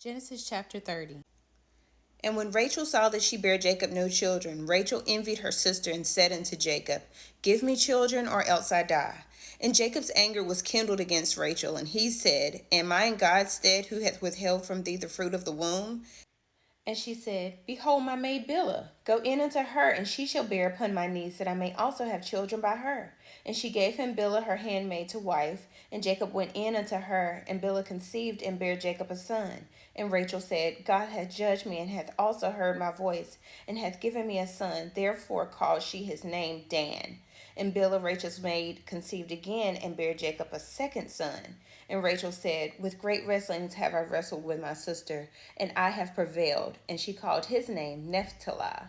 Genesis chapter 30. And when Rachel saw that she bare Jacob no children, Rachel envied her sister and said unto Jacob, Give me children, or else I die. And Jacob's anger was kindled against Rachel, and he said, Am I in God's stead, who hath withheld from thee the fruit of the womb? And she said, Behold my maid Bilhah, go in unto her, and she shall bear upon my knees, that I may also have children by her. And she gave him Bilhah her handmaid to wife. And Jacob went in unto her, and Bilhah conceived and bare Jacob a son. And Rachel said, God hath judged me, and hath also heard my voice, and hath given me a son. Therefore called she his name Dan. And Bilhah Rachel's maid conceived again, and bare Jacob a second son. And Rachel said, With great wrestlings have I wrestled with my sister, and I have prevailed. And she called his name Naphtali.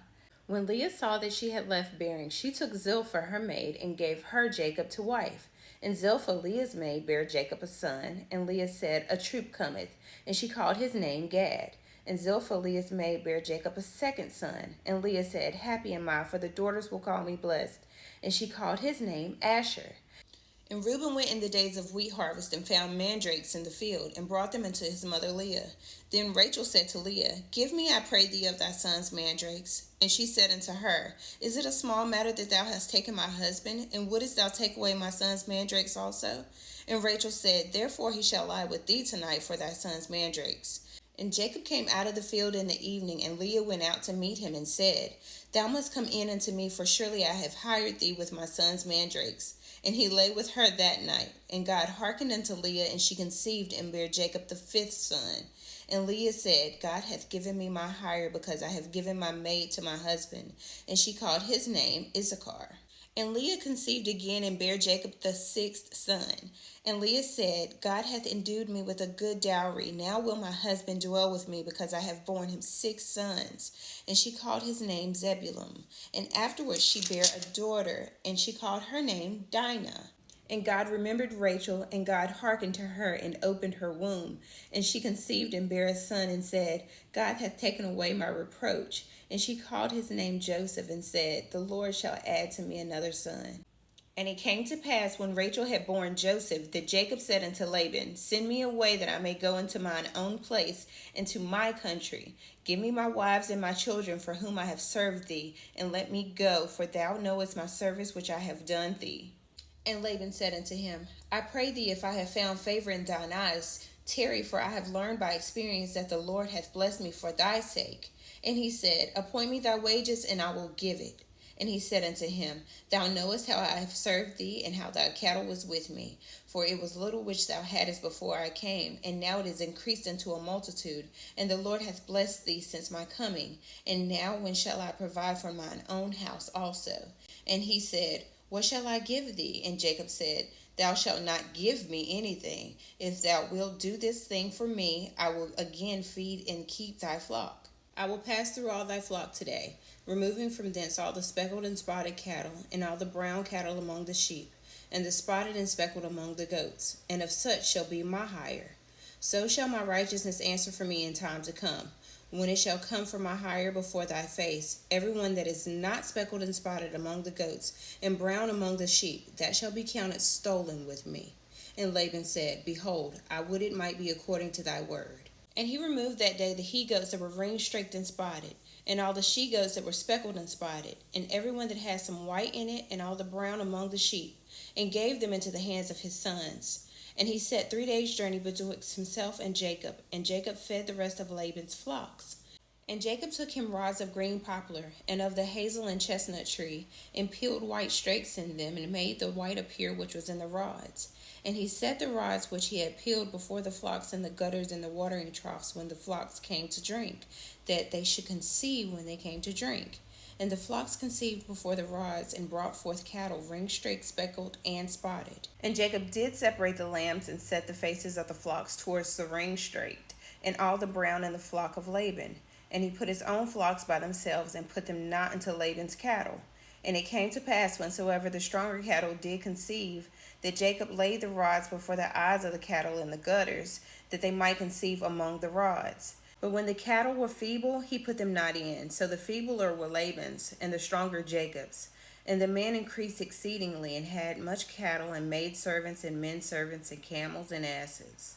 When Leah saw that she had left bearing, she took Zilpah her maid, and gave her Jacob to wife. And Zilpah Leah's maid bare Jacob a son. And Leah said, A troop cometh. And she called his name Gad. And Zilpah Leah's maid bare Jacob a second son. And Leah said, Happy am I, for the daughters will call me blessed. And she called his name Asher. And Reuben went in the days of wheat harvest, and found mandrakes in the field, and brought them unto his mother Leah. Then Rachel said to Leah, Give me, I pray thee, of thy son's mandrakes. And she said unto her, Is it a small matter that thou hast taken my husband? And wouldest thou take away my son's mandrakes also? And Rachel said, Therefore he shall lie with thee tonight for thy son's mandrakes. And Jacob came out of the field in the evening, and Leah went out to meet him, and said, Thou must come in unto me, for surely I have hired thee with my son's mandrakes. And he lay with her that night. And God hearkened unto Leah, and she conceived and bare Jacob the fifth son. And Leah said, God hath given me my hire, because I have given my maid to my husband. And she called his name Issachar. And Leah conceived again and bare Jacob the sixth son. And Leah said, God hath endued me with a good dowry. Now will my husband dwell with me, because I have borne him 6 sons. And she called his name Zebulun. And afterwards she bare a daughter, and she called her name Dinah. And God remembered Rachel, and God hearkened to her, and opened her womb. And she conceived and bare a son, and said, God hath taken away my reproach. And she called his name Joseph, and said, The Lord shall add to me another son. And it came to pass, when Rachel had borne Joseph, that Jacob said unto Laban, Send me away, that I may go into mine own place, into my country. Give me my wives and my children, for whom I have served thee, and let me go, for thou knowest my service which I have done thee. And Laban said unto him, I pray thee, if I have found favor in thine eyes, tarry, for I have learned by experience that the Lord hath blessed me for thy sake. And he said, Appoint me thy wages, and I will give it. And he said unto him, Thou knowest how I have served thee, and how thy cattle was with me. For it was little which thou hadst before I came, and now it is increased unto a multitude. And the Lord hath blessed thee since my coming. And now when shall I provide for mine own house also? And he said, What shall I give thee? And Jacob said, Thou shalt not give me anything. If thou wilt do this thing for me, I will again feed and keep thy flock. I will pass through all thy flock today, removing from thence all the speckled and spotted cattle, and all the brown cattle among the sheep, and the spotted and speckled among the goats, and of such shall be my hire. So shall my righteousness answer for me in time to come, when it shall come for my hire before thy face. Every one that is not speckled and spotted among the goats, and brown among the sheep, that shall be counted stolen with me. And Laban said, Behold, I would it might be according to thy word. And he removed that day the he-goats that were ring-streaked and spotted, and all the she-goats that were speckled and spotted, and every one that had some white in it, and all the brown among the sheep, and gave them into the hands of his sons. And he set 3 days' journey betwixt himself and Jacob fed the rest of Laban's flocks. And Jacob took him rods of green poplar, and of the hazel and chestnut tree, and peeled white strakes in them, and made the white appear which was in the rods. And he set the rods which he had peeled before the flocks in the gutters and the watering troughs when the flocks came to drink, that they should conceive when they came to drink. And the flocks conceived before the rods, and brought forth cattle ring-streaked, speckled, and spotted. And Jacob did separate the lambs, and set the faces of the flocks towards the ring-streaked, and all the brown in the flock of Laban. And he put his own flocks by themselves, and put them not into Laban's cattle. And it came to pass, whensoever the stronger cattle did conceive, that Jacob laid the rods before the eyes of the cattle in the gutters, that they might conceive among the rods. But when the cattle were feeble, he put them not in. So the feebler were Laban's, and the stronger Jacob's. And the man increased exceedingly, and had much cattle, and maid servants, and men servants, and camels, and asses.